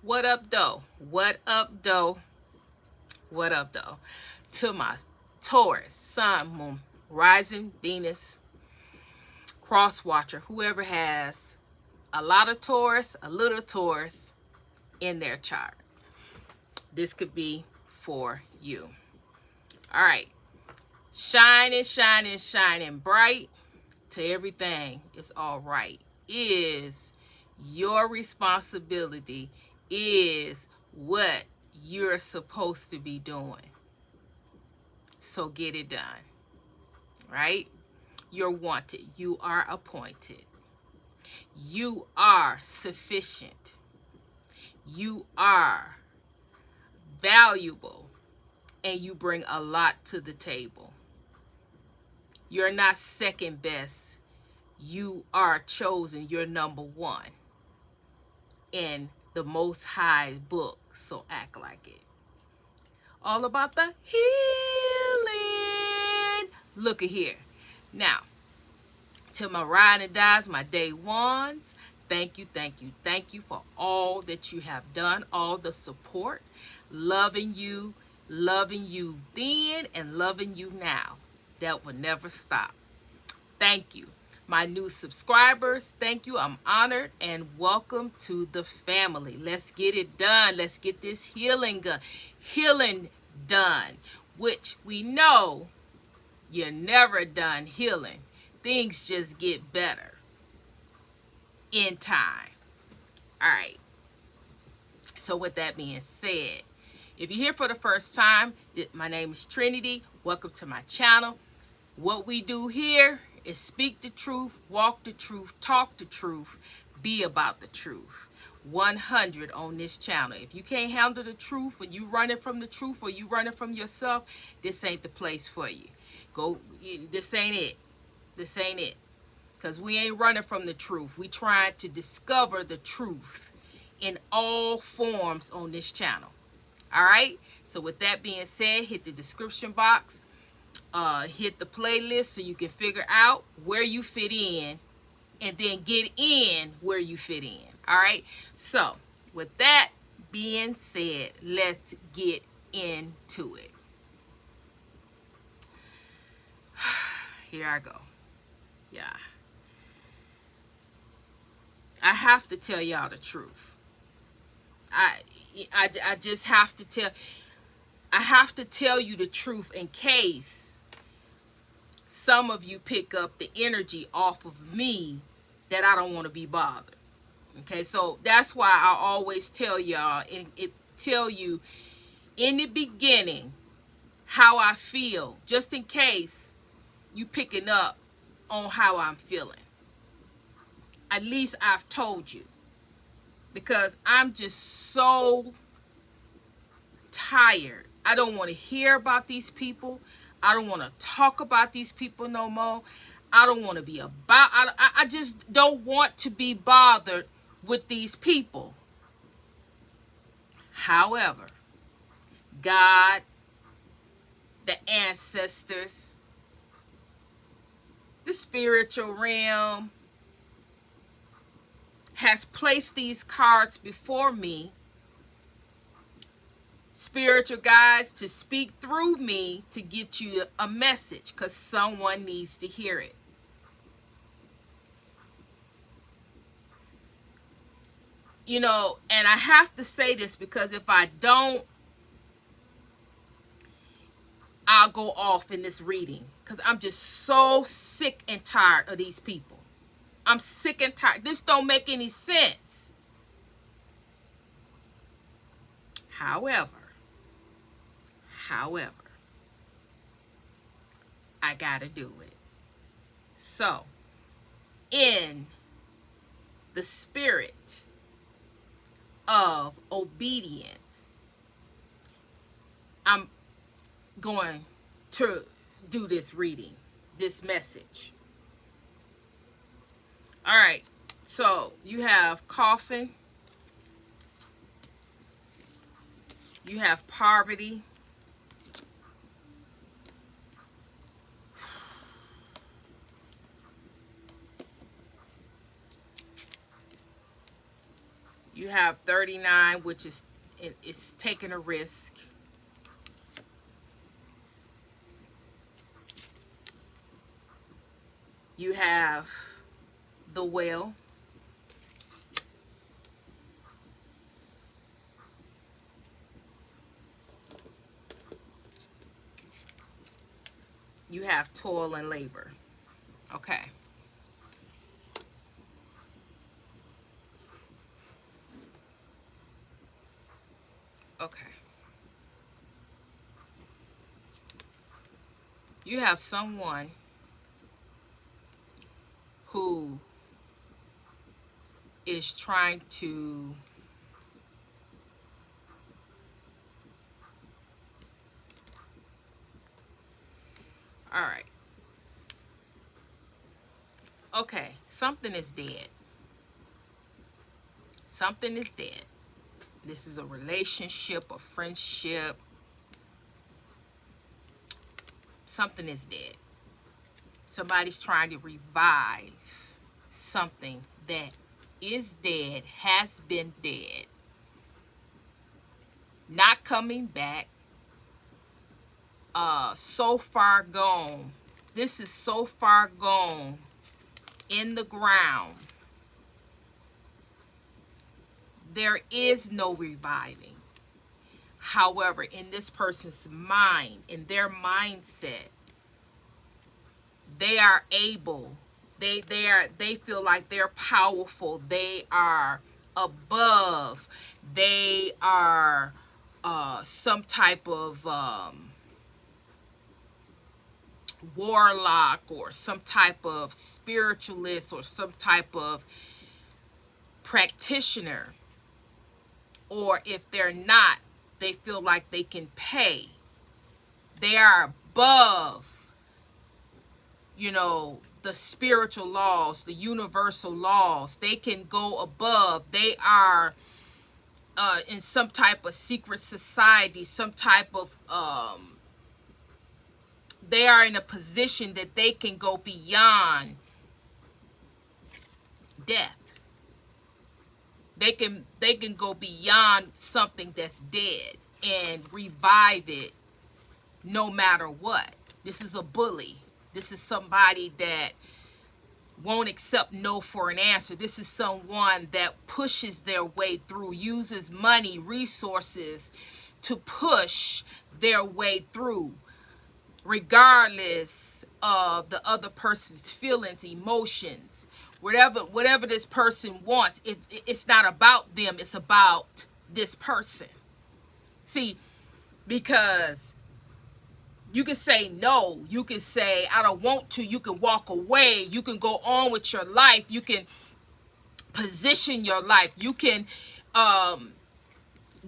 What up, though? What up, though? What up, though? To my Taurus, Sun, Moon, Rising, Venus, Cross Watcher, whoever has a lot of Taurus, a little Taurus in their chart. This could be for you. All right. Shining, shining, shining bright to everything is all right. Is your responsibility, is what you're supposed to be doing. So get it done, right? You're wanted. You are appointed. You are sufficient. You are valuable, and you bring a lot to the table. You're not second best. You are chosen. You're number one in the Most High book. So act like it. All about the healing. Look at here. Now, to my ride and dies, my day ones, thank you, thank you, thank you for all that you have done, all the support, loving you then and loving you now. That will never stop. Thank you. My new subscribers, thank you. I'm honored, and welcome to the family. Let's get it done. Let's get this healing done, which we know you're never done healing. Things just get better in time. All right. So with that being said, if you're here for the first time, my name is Trinity. Welcome to my channel. What we do here is speak the truth, walk the truth, talk the truth, be about the truth. 100 on this channel. If you can't handle the truth, or you running from the truth, or you running from yourself, this ain't the place for you. This ain't it. This ain't it. Because we ain't running from the truth. We trying to discover the truth in all forms on this channel. All right? So with that being said, hit the description box. Hit the playlist so you can figure out where you fit in, and then get in where you fit in. All right? So with that being said, let's get into it. Here I go. Yeah. I have to tell y'all the truth. I just have to tell. I have to tell you the truth in case some of you pick up the energy off of me that I don't want to be bothered. Okay, so that's why I always tell y'all and tell you in the beginning how I feel, just in case you picking up on how I'm feeling. At least I've told you, because I'm just so tired. I don't want to hear about these people. I don't want to talk about these people no more. I don't want to be about, I just don't want to be bothered with these people. However, God, the ancestors, the spiritual realm has placed these cards before me, spiritual guides, to speak through me to get you a message, because someone needs to hear it. You know, and I have to say this because if I don't, I'll go off in this reading, because I'm just so sick and tired of these people. I'm sick and tired. This don't make any sense. However, I gotta do it. So, in the spirit of obedience, I'm going to do this reading, this message. All right, so you have coffin, you have poverty, you You have 39, which is taking a risk. You have the Whale. You have toil and labor. Okay. Okay. You have someone who is trying to all right. Okay, something is dead. Something is dead. This is a relationship, a friendship. Something is dead. Somebody's trying to revive something that is dead, has been dead, not coming back, so far gone. This is so far gone in the ground. There is no reviving. However, in this person's mind, in their mindset, they are able, they feel like they're powerful, they are above, they are some type of warlock or some type of spiritualist or some type of practitioner. Or if they're not, they feel like they can pay. They are above, the spiritual laws, the universal laws. They can go above. They are in some type of secret society, some type of they are in a position that they can go beyond death. They can go beyond something that's dead and revive it no matter what. This is a bully. This is somebody that won't accept no for an answer. This is someone that pushes their way through, uses money, resources to push their way through, regardless of the other person's feelings, emotions, whatever this person wants. It's not about them, it's about this person. See, because you can say no, you can say I don't want to, you can walk away, you can go on with your life, you can position your life, you can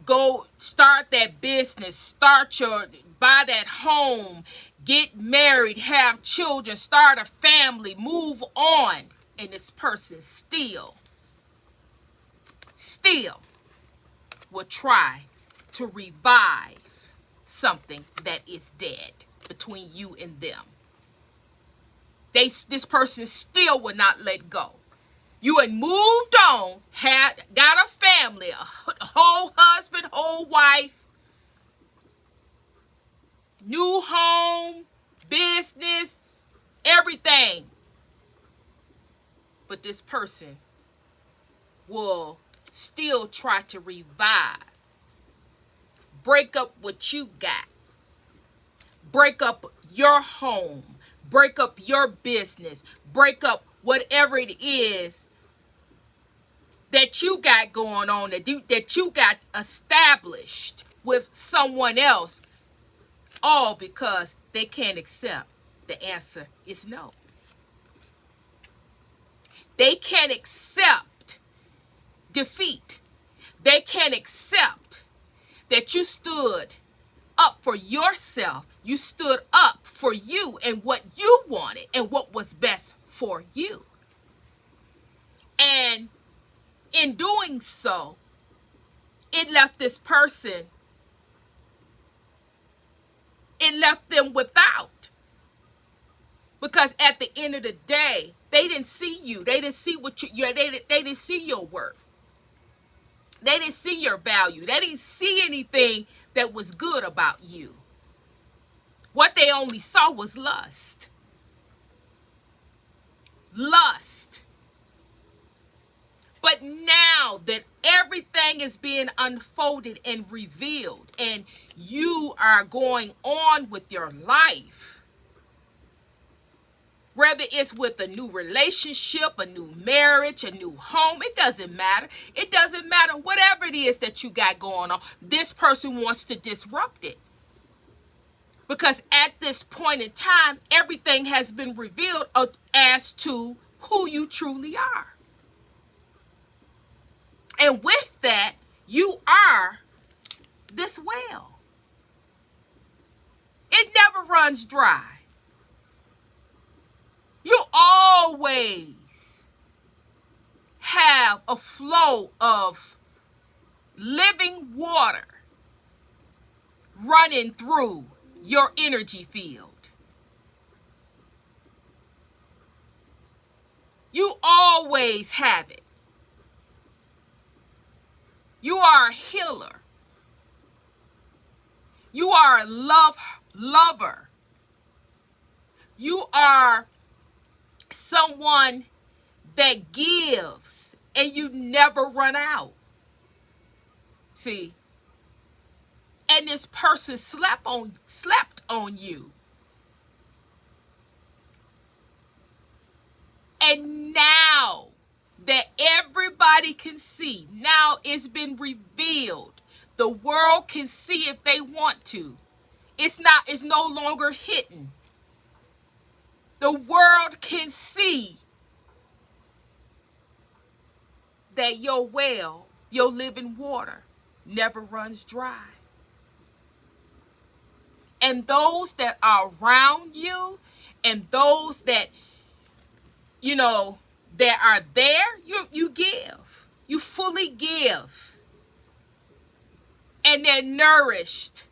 go start that business, buy that home, get married, have children, start a family, move on. And this person still will try to revive something that is dead between you and them. This person still will not let go. You had moved on, got a family, a whole husband, whole wife, new home, business, everything. But this person will still try to revive. Break up what you got. Break up your home. Break up your business. Break up whatever it is that you got going on, that you got established with someone else, all because they can't accept the answer is no. They can't accept defeat. They can't accept that you stood up for yourself. You stood up for you and what you wanted and what was best for you. And in doing so, it left this person, it left them without. Because at the end of the day, they didn't see you. They didn't see what they didn't see your worth. They didn't see your value. They didn't see anything that was good about you. What they only saw was lust. Lust. But now that everything is being unfolded and revealed, and you are going on with your life, whether it's with a new relationship, a new marriage, a new home, it doesn't matter. It doesn't matter. Whatever it is that you got going on, this person wants to disrupt it. Because at this point in time, everything has been revealed as to who you truly are. And with that, you are this well. It never runs dry. You always have a flow of living water running through your energy field. You always have it. You are a healer. You are a lover. You are someone that gives and you never run out. See? And this person slept on you. And now that everybody can see, now it's been revealed. The world can see if they want to. It's no longer hidden. The world can see that your well, your living water, never runs dry. And those that are around you and those that, that are there, you give. You fully give. And they're nourished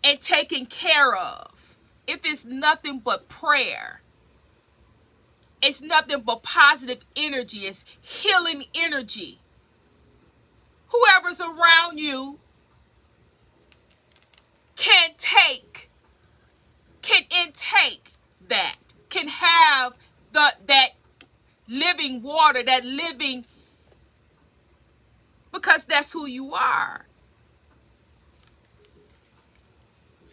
and taken care of. If it's nothing but prayer, it's nothing but positive energy, it's healing energy. Whoever's around you can intake that, can have that living water, that living, because that's who you are.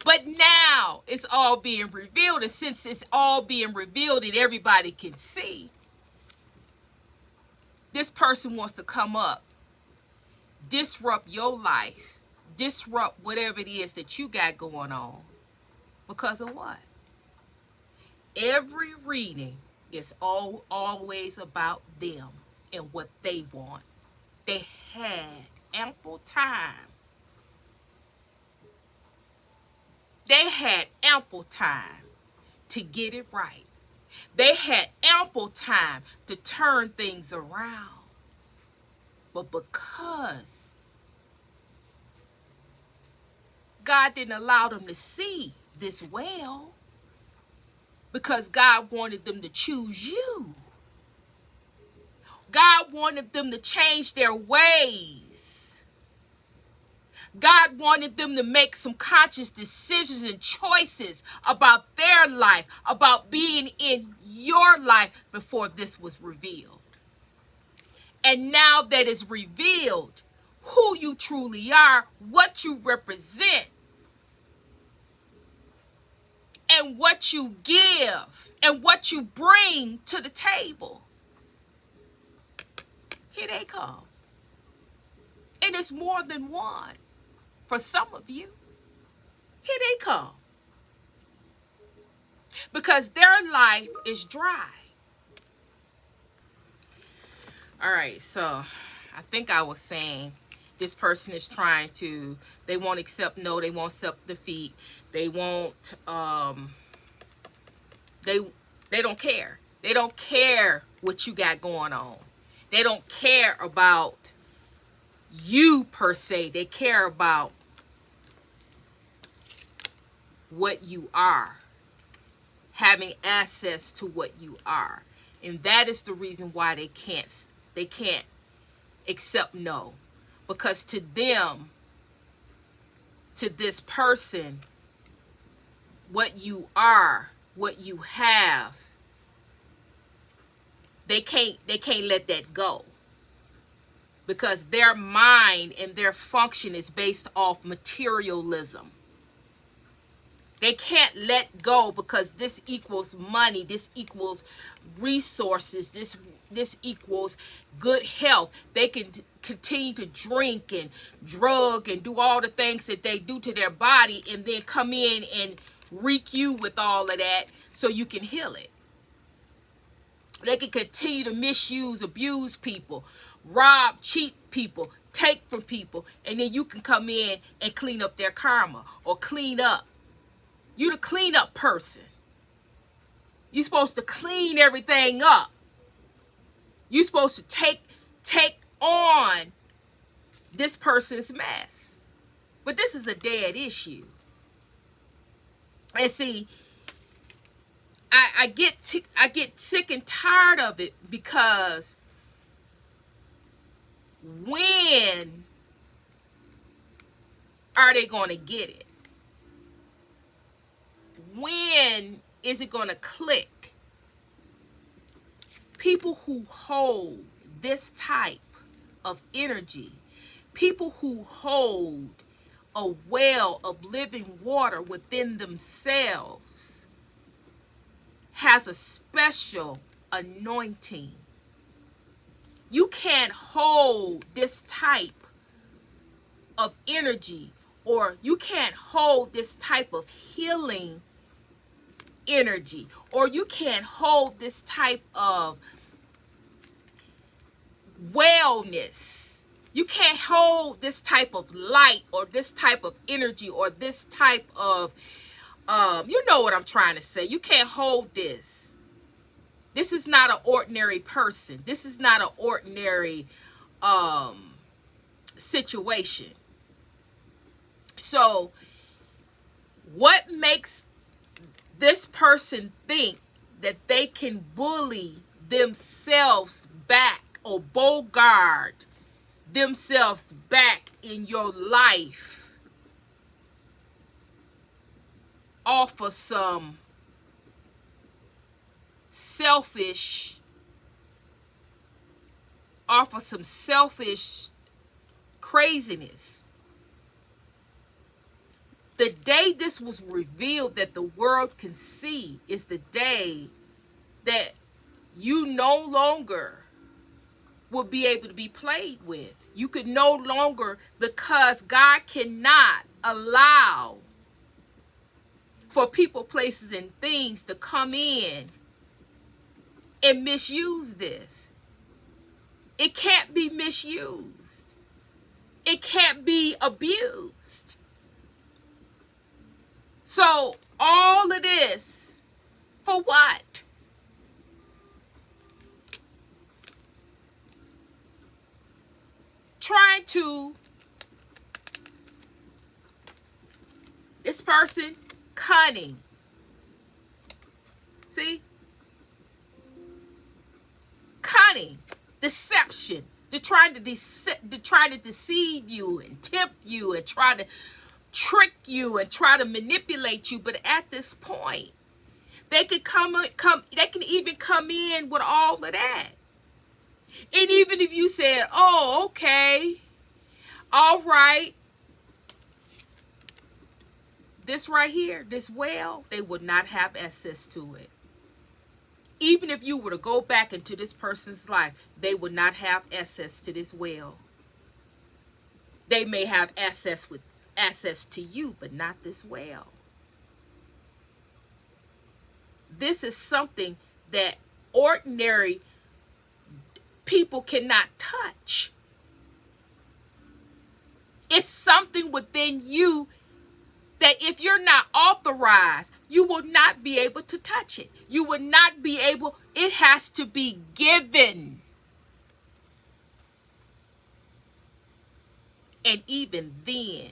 But now it's all being revealed, and since it's all being revealed and everybody can see, this person wants to come up, disrupt your life, disrupt whatever it is that you got going on. Because of what? Every reading is always about them and what they want. They had ample time. They had ample time to get it right. They had ample time to turn things around. But because God didn't allow them to see this well, because God wanted them to choose you. God wanted them to change their ways. God wanted them to make some conscious decisions and choices about their life, about being in your life before this was revealed. And now that it's revealed who you truly are, what you represent, and what you give, and what you bring to the table, here they come. And it's more than one. For some of you, here they come. Because their life is dry. All right, so I think I was saying this person is trying to, they won't accept no, they won't accept defeat. They won't, they don't care. They don't care what you got going on. They don't care about you per se. They care about what you are, having access to what you are. And that is the reason why they can't accept no. because to them, to this person, what you are, what you have, they can't let that go, because their mind and their function is based off materialism. They can't let go because this equals money, this equals resources, this equals good health. They can continue to drink and drug and do all the things that they do to their body, and then come in and wreak you with all of that so you can heal it. They can continue to misuse, abuse people, rob, cheat people, take from people, and then you can come in and clean up their karma, or clean up. You the cleanup person. You're supposed to clean everything up. You're supposed to take on this person's mess. But this is a dead issue. And see, I get sick and tired of it, because when are they going to get it? When is it going to click? People who hold this type of energy, people who hold a well of living water within themselves, has a special anointing. You can't hold this type of energy, or you can't hold this type of healing energy, or you can't hold this type of wellness. You can't hold this type of light, or this type of energy, or this type of you know what I'm trying to say. You can't hold this. This is not an ordinary person. This is not an ordinary situation. So what makes this person think that they can bully themselves back, or bogart themselves back in your life off of some selfish craziness? The day this was revealed, that the world can see, is the day that you no longer will be able to be played with. You could no longer, because God cannot allow for people, places, and things to come in and misuse this. It can't be misused. It can't be abused. So all of this, for what? Trying to, this person, cunning. See? Cunning, deception. They're trying to deceive you and tempt you and try to trick you and try to manipulate you. But at this point, they could they can even come in with all of that. And even if you said, oh, okay, all right, this right here, this well, they would not have access to it. Even if you were to go back into this person's life, they would not have access to this well. They may have access to you, but not this well. This is something that ordinary people cannot touch. It's something within you that if you're not authorized, you will not be able to touch it. You will not be able, it has to be given. And even then,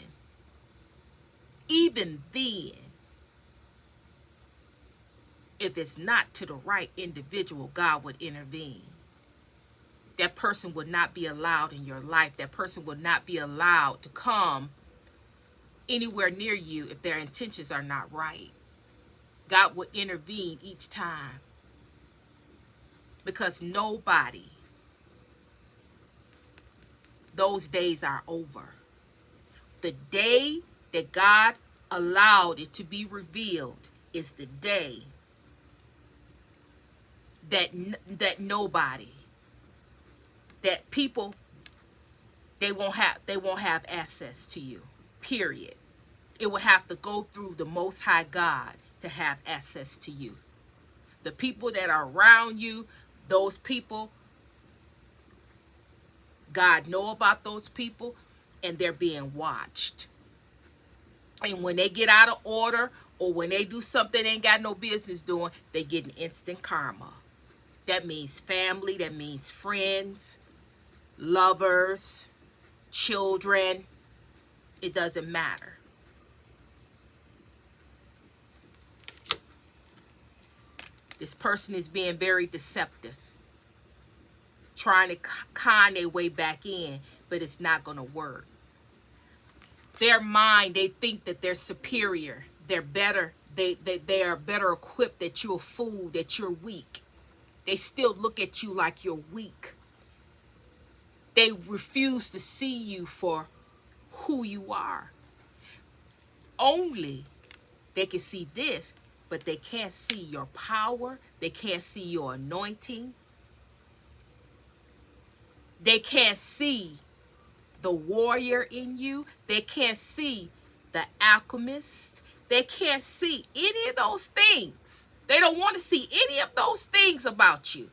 if it's not to the right individual, God would intervene. that person would not be allowed in your life. That person would not be allowed to come anywhere near you if their intentions are not right. God would intervene each time, because nobody, those days are over. The day that God allowed it to be revealed is the day that nobody, that people, they won't have access to you. Period. It will have to go through the Most High God to have access to you. The people that are around you, those people, God know about those people, and they're being watched. And when they get out of order, or when they do something they ain't got no business doing, they get an instant karma. That means family, that means friends, lovers, children. It doesn't matter. This person is being very deceptive, trying to con their way back in, but it's not going to work. Their mind, they think that they're superior, they're better, they are better equipped, that you're a fool, that you're weak. They still look at you like you're weak. They refuse to see you for who you are. Only they can see this, but they can't see your power. They can't see your anointing. They can't see the warrior in you. They can't see the alchemist. They can't see any of those things. They don't want to see any of those things about you.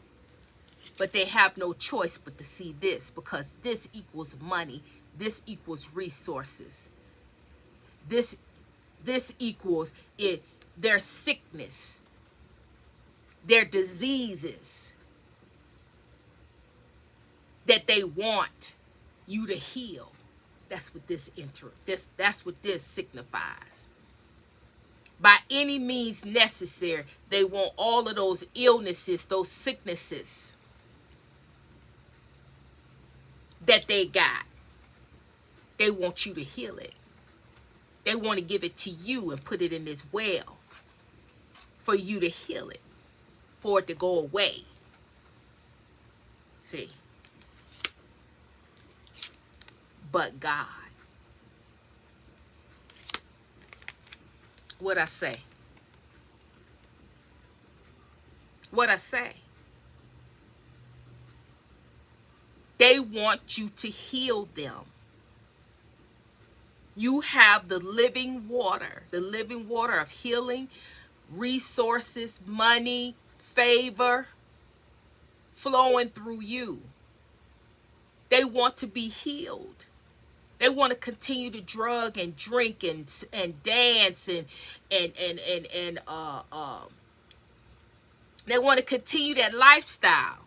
But they have no choice but to see this, because this equals money. This equals resources. This equals it, their sickness, their diseases that they want you to heal. That's what that's what this signifies. By any means necessary, they want all of those illnesses, those sicknesses that they got. They want you to heal it. They want to give it to you and put it in this well for you to heal it, for it to go away. See? But God. What I say? What I say? They want you to heal them. You have the living water of healing, resources, money, favor flowing through you. They want to be healed. They want to continue to drug and drink and dance and they want to continue that lifestyle.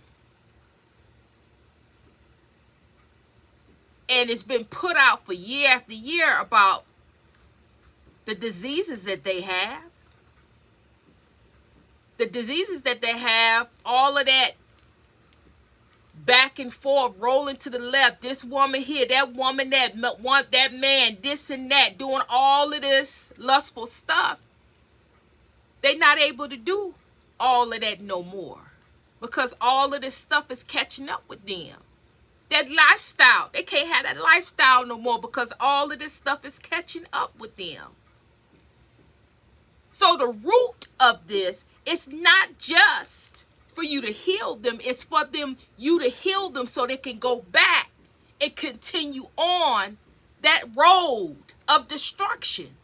And it's been put out for year after year about the diseases that they have. The diseases that they have, all of that back and forth, rolling to the left. This woman here, that woman, that man, this and that, doing all of this lustful stuff. They're not able to do all of that no more, because all of this stuff is catching up with them. That lifestyle, they can't have that lifestyle no more, because all of this stuff is catching up with them. So the root of this is not just for you to heal them, it's for you to heal them so they can go back and continue on that road of destruction.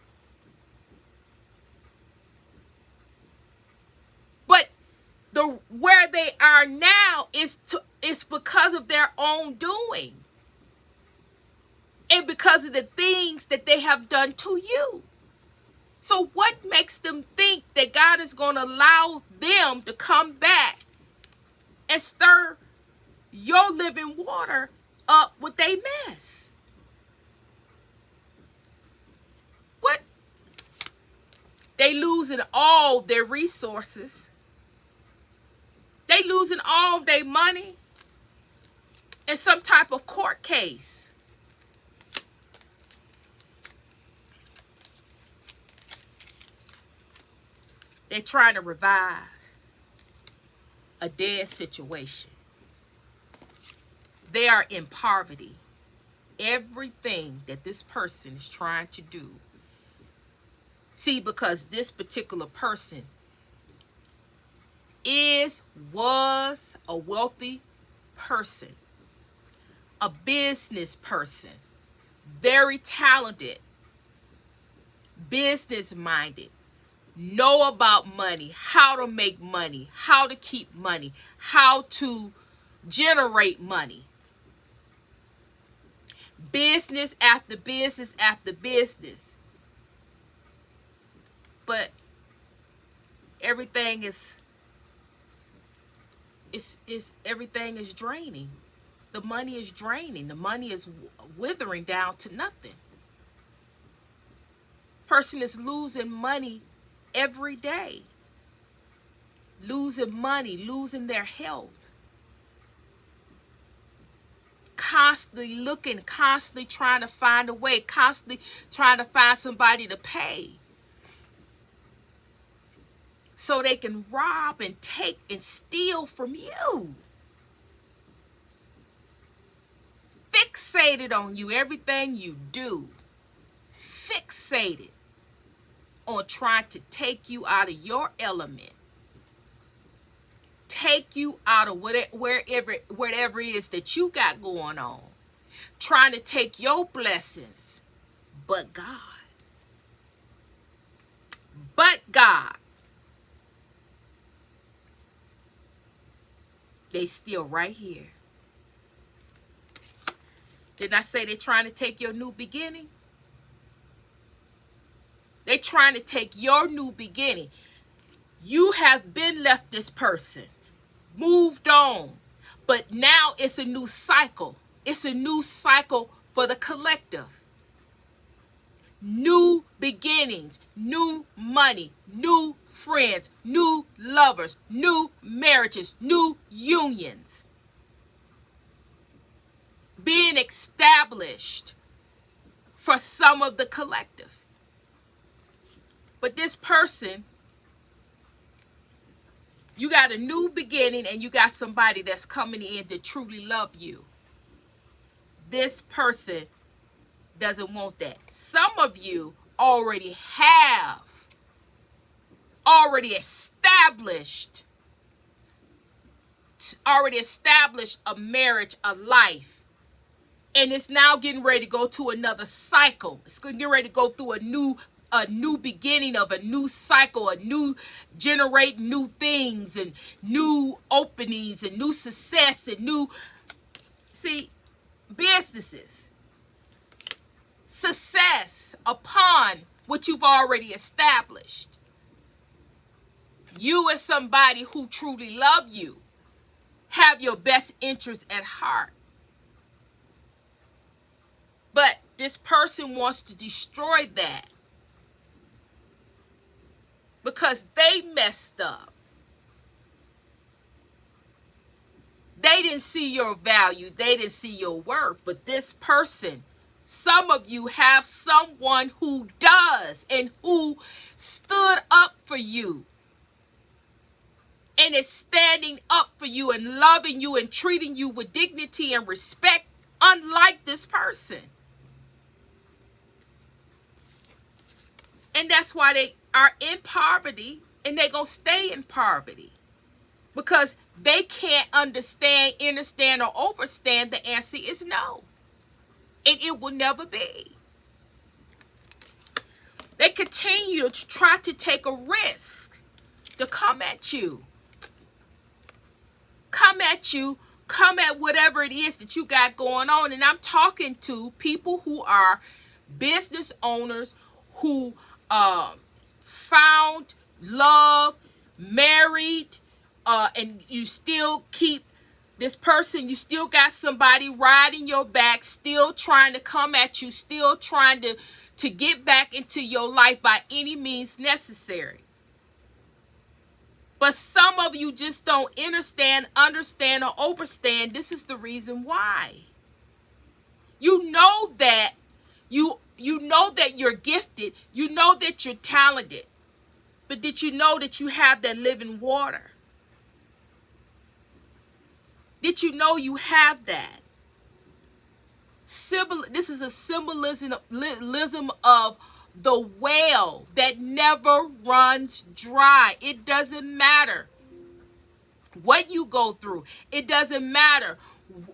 But where they are now is because of their own doing, and because of the things that they have done to you. So what makes them think that God is going to allow them to come back and stir your living water up with their mess? What? They losing all their resources. They losing all their money. in some type of court case. They're trying to revive a dead situation. They are in poverty. Everything that this person is trying to do. See, because this particular person was a wealthy person, a business person, very talented, business minded, know about money, how to make money, how to keep money, how to generate money. Business after business after business. But everything is everything is draining. The money is draining. The money is withering down to nothing. Person is losing money every day. Losing money, losing their health. Constantly looking, constantly trying to find a way, constantly trying to find somebody to pay, so they can rob and take and steal from you. Fixated on you, everything you do. Fixated on trying to take you out of your element. Take you out of whatever it is that you got going on. Trying to take your blessings. But God. But God. They still right here. Didn't I say they're trying to take your new beginning? They're trying to take your new beginning. You have been left this person, moved on, but now it's a new cycle. It's a new cycle for the collective. New beginnings, new money, new friends, new lovers, new marriages, new unions. Being established for some of the collective. But this person, you got a new beginning and you got somebody that's coming in to truly love you. This person doesn't want that. Some of you already established a marriage, a life. And it's now getting ready to go to another cycle. It's going to get ready to go through a new beginning of a new cycle, a new generate new things and new openings and new success and new, businesses. Success upon what you've already established. You as somebody who truly love you, have your best interests at heart. But this person wants to destroy that because they messed up. They didn't see your value. They didn't see your worth. But this person, some of you have someone who does and who stood up for you and is standing up for you and loving you and treating you with dignity and respect, unlike this person. And that's why they are in poverty and they're going to stay in poverty. Because they can't understand, or overstand the answer is no. And it will never be. They continue to try to take a risk to come at you. Come at whatever it is that you got going on. And I'm talking to people who are business owners who found love, married, and you still keep this person, you still got somebody riding your back, still trying to come at you, still trying to get back into your life by any means necessary. But some of you just don't understand, or overstand. This is the reason why. You know that you know that you're gifted. You know that you're talented. But did you know that you have that living water? Did you know you have that? This is a symbolism of the well that never runs dry. It doesn't matter what you go through. It doesn't matter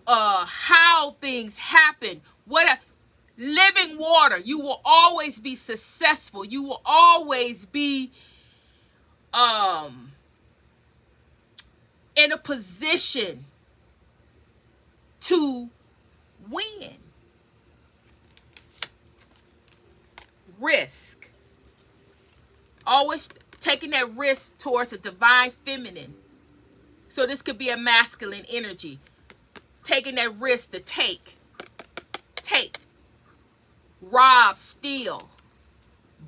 how things happen. Living water. You will always be successful. You will always be in a position to win. Risk. Always taking that risk towards a divine feminine. So this could be a masculine energy. Taking that risk to take, rob, steal,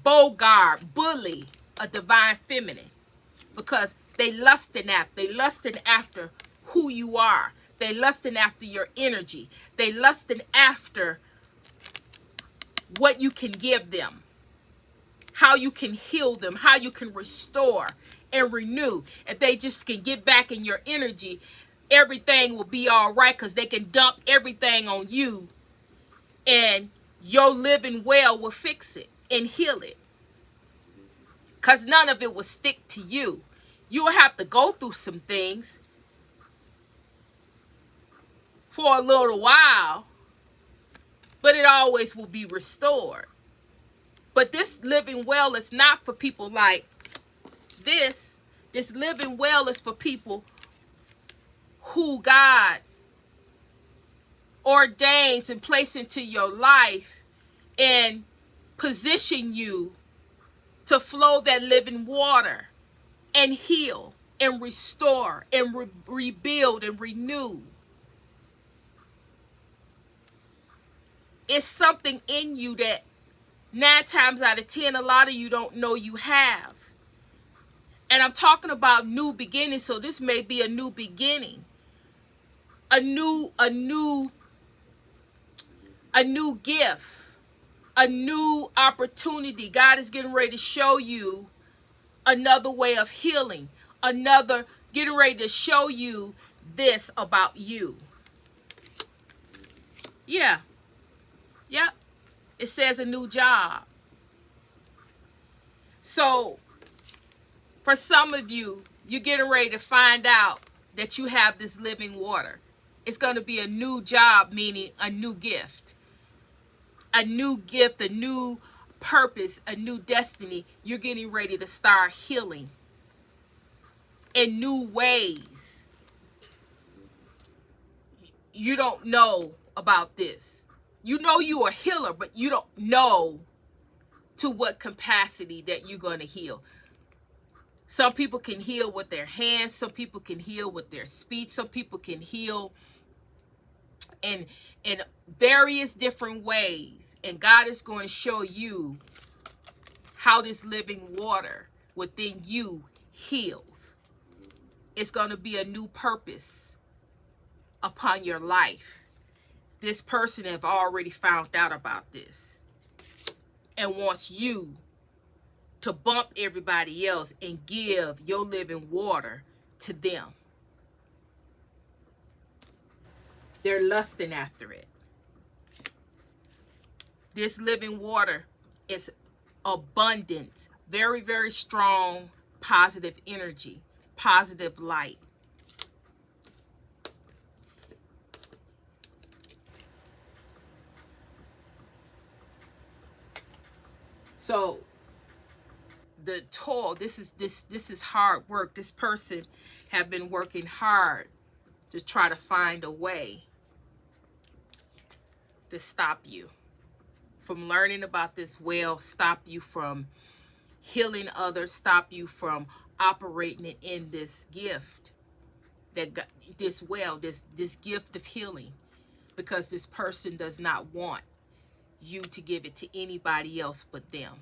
bogart, bully a divine feminine. Because they lusting after who you are. They lusting after your energy. They lusting after what you can give them, how you can heal them, how you can restore and renew. If they just can get back in your energy, everything will be all right, because they can dump everything on you and your living well will fix it and heal it, because none of it will stick to you. You'll have to go through some things for a little while, but it always will be restored. But this living well is not for people like this. This living well is for people who God ordains and places into your life and position you to flow that living water and heal and restore and rebuild and renew. It's something in you that 9 times out of 10, a lot of you don't know you have. And I'm talking about new beginnings, so this may be a new beginning. A new gift. A new opportunity. God is getting ready to show you another way of healing. Getting ready to show you this about you. Yeah. Yep. It says a new job. So, for some of you, you're getting ready to find out that you have this living water. It's going to be a new job, meaning a new gift. A new gift, a new purpose, a new destiny. You're getting ready to start healing in new ways. You don't know about this. You know you're a healer, but you don't know to what capacity that you're going to heal. Some people can heal with their hands. Some people can heal with their speech. Some people can heal in various different ways. And God is going to show you how this living water within you heals. It's going to be a new purpose upon your life. This person have already found out about this and wants you to bump everybody else and give your living water to them. They're lusting after it. This living water is abundance, very, very strong, positive energy, positive light. So the toil, this is hard work. This person have been working hard to try to find a way to stop you from learning about this well, stop you from healing others, stop you from operating in this gift, this gift of healing, because this person does not want you to give it to anybody else but them.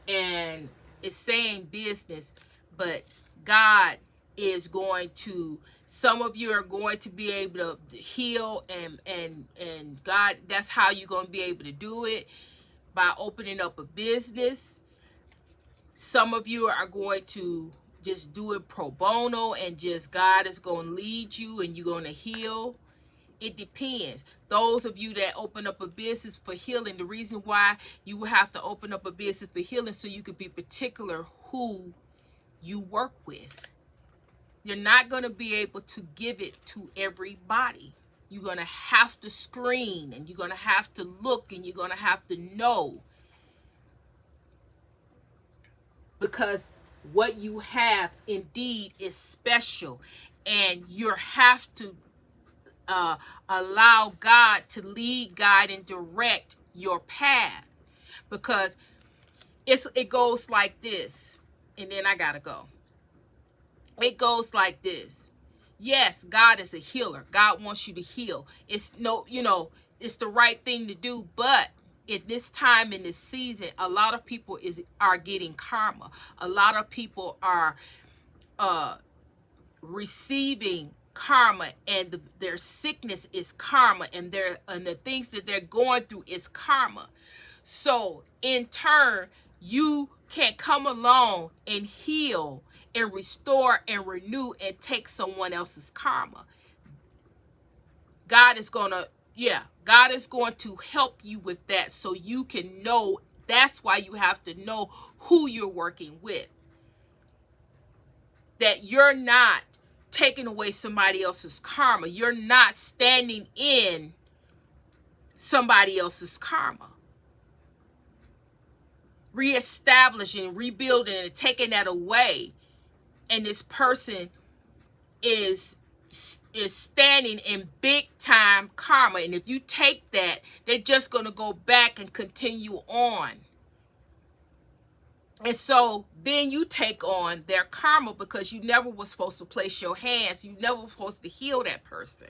And It's saying business, but God is going to, some of you are going to be able to heal, and God, that's how you're going to be able to do it, by opening up a business. Some of you are going to just do it pro bono, and just God is going to lead you and you're going to heal. It depends. Those of you that open up a business for healing, the reason why you will have to open up a business for healing, so you could be particular who you work with. You're not going to be able to give it to everybody. You're going to have to screen, and you're going to have to look, and you're going to have to know, because what you have indeed is special, and you have to allow God to lead, guide, and direct your path, because it goes like this, and then I gotta go. It goes like this. Yes, God is a healer. God wants you to heal. It's no, it's the right thing to do, but in this time, in this season, a lot of people are getting karma. A lot of people are receiving karma, and their sickness is karma, and the things that they're going through is karma. So in turn, you can come along and heal and restore and renew and take someone else's karma. God is going to help you with that, so you can know. That's why you have to know who you're working with, that you're not taking away somebody else's karma. You're not standing in somebody else's karma, reestablishing, rebuilding, and taking that away. And this person is standing in big time karma. And if you take that, they're just going to go back and continue on. And so then you take on their karma, because you never were supposed to place your hands. You never were supposed to heal that person.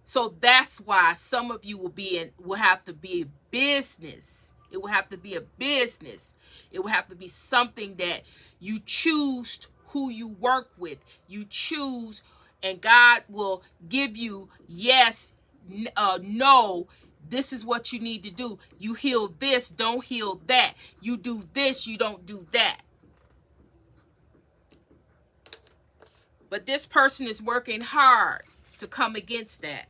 So that's why some of you will have to be a business. It will have to be a business. It will have to be something that you choose who you work with. You choose, and God will give you yes, no. This is what you need to do. You heal this, don't heal that. You do this, you don't do that. But this person is working hard to come against that.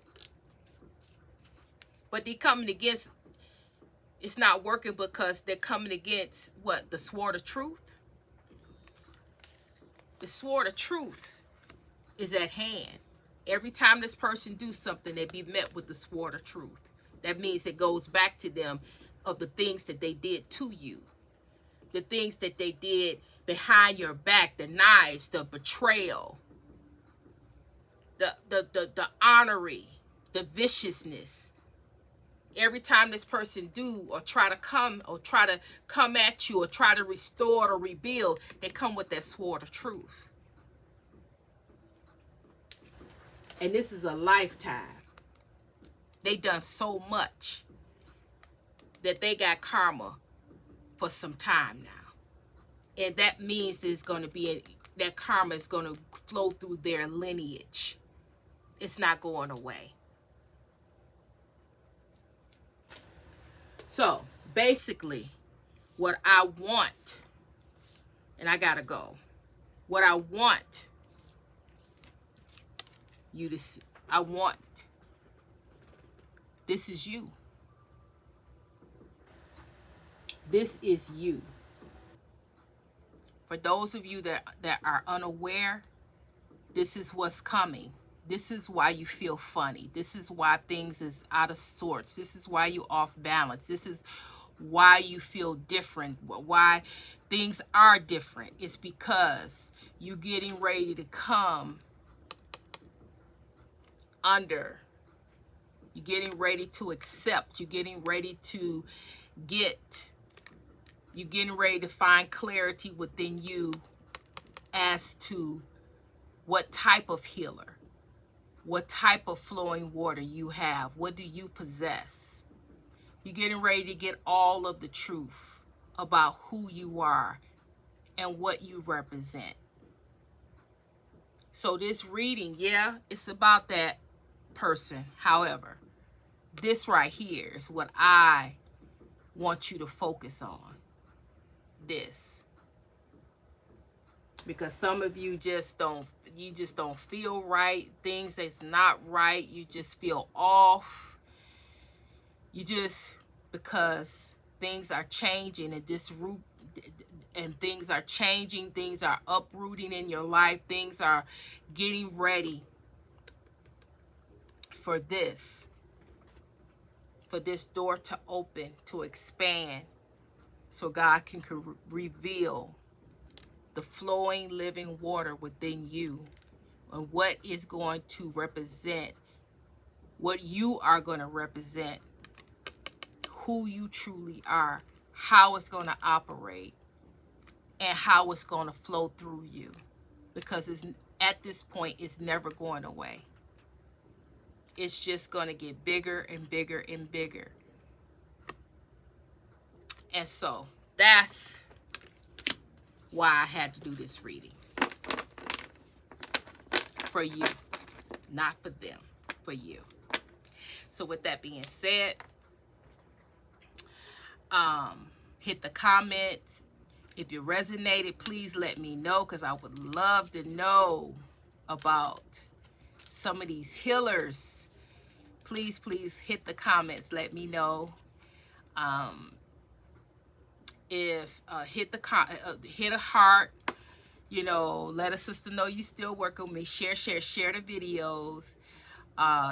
But they're coming against, it's not working because they're coming against what? The sword of truth? The sword of truth is at hand. Every time this person do something, they be met with the sword of truth. That means it goes back to them of the things that they did to you. The things that they did behind your back, the knives, the betrayal, the honoring, the viciousness. Every time this person do or try to come at you or try to restore or rebuild, they come with that sword of truth. And this is a lifetime. They done so much that they got karma for some time now. And that means there's going to be that karma is going to flow through their lineage. It's not going away. So basically, what I want, and I gotta go, what I want you to see, this is you. This is you. For those of you that are unaware, this is what's coming. This is why you feel funny. This is why things is out of sorts. This is why you off balance. This is why you feel different. Why things are different. It's because you're getting ready to come under. You're getting ready to accept. You're getting ready to you're getting ready to find clarity within you as to what type of healer, what type of flowing water you have. What do you possess? You're getting ready to get all of the truth about who you are and what you represent. So this reading, yeah, it's about that person. However, this right here is what I want you to focus on. This. Because some of you just don't feel right. Things that's not right. You just feel off. You just, because things are changing and things are changing, things are uprooting in your life, things are getting ready for this door to open, to expand, so God can reveal the flowing living water within you, and what is going to represent, what you are going to represent, who you truly are, how it's going to operate, and how it's going to flow through you. Because it's, at this point, it's never going away. It's just going to get bigger and bigger and bigger. And so that's why I had to do this reading. For you. Not for them. For you. So with that being said, hit the comments. If you resonated, please let me know, because I would love to know about some of these healers. Please, please hit the comments. Let me know. If hit a heart. You know, let a sister know you still work with me. Share the videos.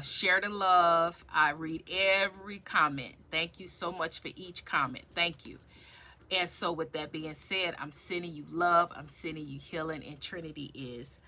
Share the love. I read every comment. Thank you so much for each comment. Thank you. And so with that being said, I'm sending you love. I'm sending you healing. And Trinity is